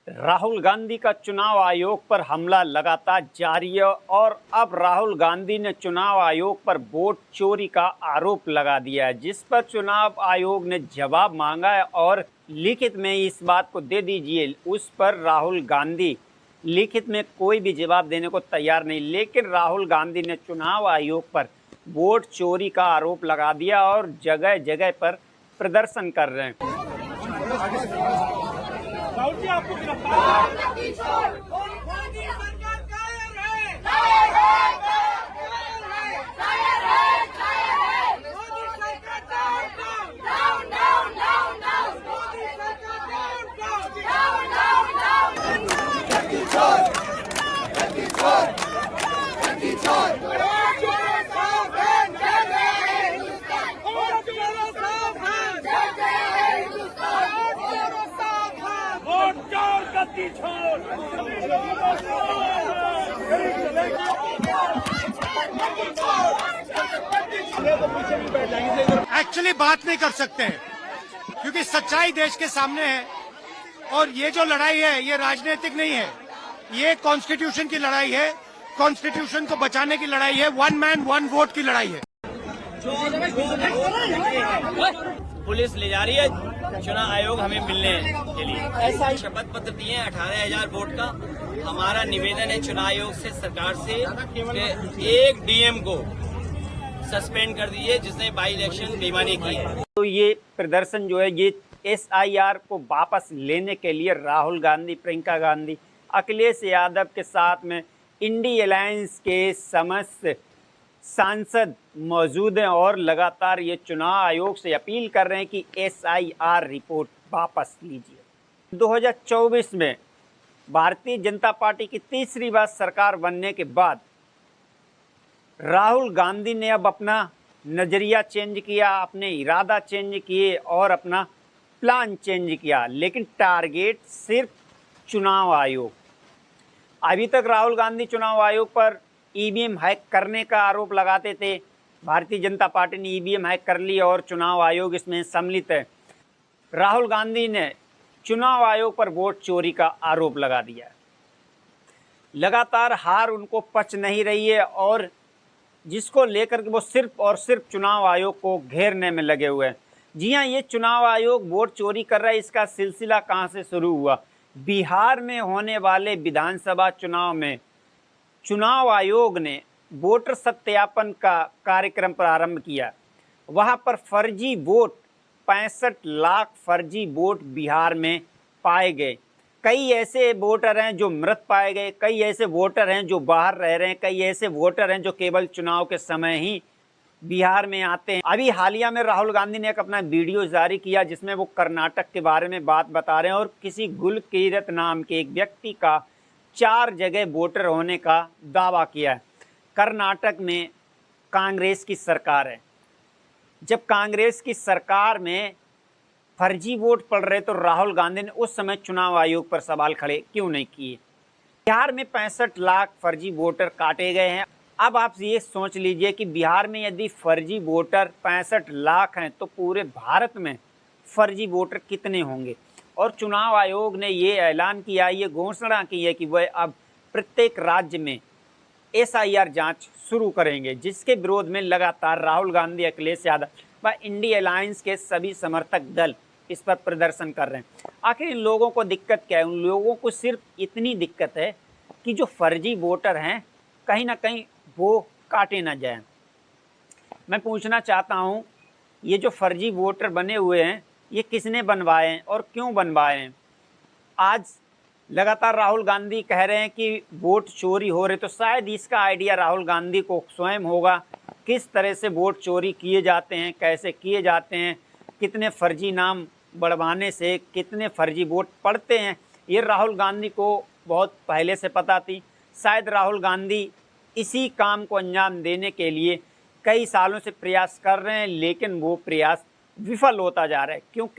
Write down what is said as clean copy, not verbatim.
राहुल गांधी का चुनाव आयोग पर हमला लगातार जारी है और अब राहुल गांधी ने चुनाव आयोग पर वोट चोरी का आरोप लगा दिया है, जिस पर चुनाव आयोग ने जवाब मांगा है और लिखित में इस बात को दे दीजिए। उस पर राहुल गांधी लिखित में कोई भी जवाब देने को तैयार नहीं, लेकिन राहुल गांधी ने चुनाव आयोग पर वोट चोरी का आरोप लगा दिया और जगह जगह पर प्रदर्शन कर रहे हैं। राहुल जी आपको गिरफ्तार एक्चुअली बात नहीं कर सकते हैं क्योंकि सच्चाई देश के सामने है और ये जो लड़ाई है ये राजनीतिक नहीं है, ये कॉन्स्टिट्यूशन की लड़ाई है। कॉन्स्टिट्यूशन को बचाने की लड़ाई है, वन मैन वन वोट की लड़ाई है। पुलिस ले जा रही है चुनाव आयोग हमें मिलने के लिए। ऐसा शपथ पत्र दिए 18,000 वोट का। हमारा निवेदन है चुनाव आयोग से, सरकार से, कि एक डीएम को सस्पेंड कर दीजिए जिसने बाई इलेक्शन बेईमानी की है। तो ये प्रदर्शन जो है ये SIR को वापस लेने के लिए राहुल गांधी, प्रियंका गांधी, अखिलेश यादव के साथ में इंडी अलायंस के समस्त सांसद मौजूद हैं और लगातार ये चुनाव आयोग से अपील कर रहे हैं कि SIR रिपोर्ट वापस लीजिए। 2024 में भारतीय जनता पार्टी की तीसरी बार सरकार बनने के बाद राहुल गांधी ने अब अपना नज़रिया चेंज किया, अपने इरादा चेंज किए और अपना प्लान चेंज किया, लेकिन टारगेट सिर्फ चुनाव आयोग। अभी तक राहुल गांधी चुनाव आयोग पर EVM हैक करने का आरोप लगाते थे। भारतीय जनता पार्टी ने EVM हैक कर ली और चुनाव आयोग इसमें सम्मिलित है। राहुल गांधी ने चुनाव आयोग पर वोट चोरी का आरोप लगा दिया है। लगातार हार उनको पच नहीं रही है और जिसको लेकर के वो सिर्फ और सिर्फ चुनाव आयोग को घेरने में लगे हुए हैं। जी हाँ, ये चुनाव आयोग वोट चोरी कर रहा है। इसका सिलसिला कहाँ से शुरू हुआ? बिहार में होने वाले विधानसभा चुनाव में चुनाव आयोग ने वोटर सत्यापन का कार्यक्रम प्रारंभ किया। वहाँ पर फर्जी वोट 65 लाख फर्जी वोट बिहार में पाए गए। कई ऐसे वोटर हैं जो मृत पाए गए, कई ऐसे वोटर हैं जो बाहर रह रहे हैं, कई ऐसे वोटर हैं जो केवल चुनाव के समय ही बिहार में आते हैं। अभी हालिया में राहुल गांधी ने एक अपना वीडियो जारी किया जिसमें वो कर्नाटक के बारे में बात बता रहे हैं और किसी गुलकीरत नाम के एक व्यक्ति का 4 जगह वोटर होने का दावा किया है। कर्नाटक में कांग्रेस की सरकार है। जब कांग्रेस की सरकार में फर्जी वोट पड़ रहे तो राहुल गांधी ने उस समय चुनाव आयोग पर सवाल खड़े क्यों नहीं किए? बिहार में 65 लाख फर्जी वोटर काटे गए हैं। अब आप ये सोच लीजिए कि बिहार में यदि फर्जी वोटर 65 लाख हैं तो पूरे भारत में फर्जी वोटर कितने होंगे? और चुनाव आयोग ने ये ऐलान किया, ये घोषणा की है कि वह अब प्रत्येक राज्य में SIR जांच शुरू करेंगे, जिसके विरोध में लगातार राहुल गांधी, अखिलेश यादव व इंडी अलायंस के सभी समर्थक दल इस पर प्रदर्शन कर रहे हैं। आखिर इन लोगों को दिक्कत क्या है? उन लोगों को सिर्फ इतनी दिक्कत है कि जो फर्जी वोटर हैं कहीं ना कहीं वो काटे ना जाएं। मैं पूछना चाहता हूं, ये जो फर्जी वोटर बने हुए हैं ये किसने बनवाए हैं और क्यों बनवाए हैं? आज लगातार राहुल गांधी कह रहे हैं कि वोट चोरी हो रहे, तो शायद इसका आइडिया राहुल गांधी को स्वयं होगा किस तरह से वोट चोरी किए जाते हैं, कैसे किए जाते हैं, कितने फर्जी नाम बढ़वाने से कितने फर्जी वोट पड़ते हैं, ये राहुल गांधी को बहुत पहले से पता थी। शायद राहुल गांधी इसी काम को अंजाम देने के लिए कई सालों से प्रयास कर रहे हैं, लेकिन वो प्रयास विफल होता जा रहा है। क्योंकि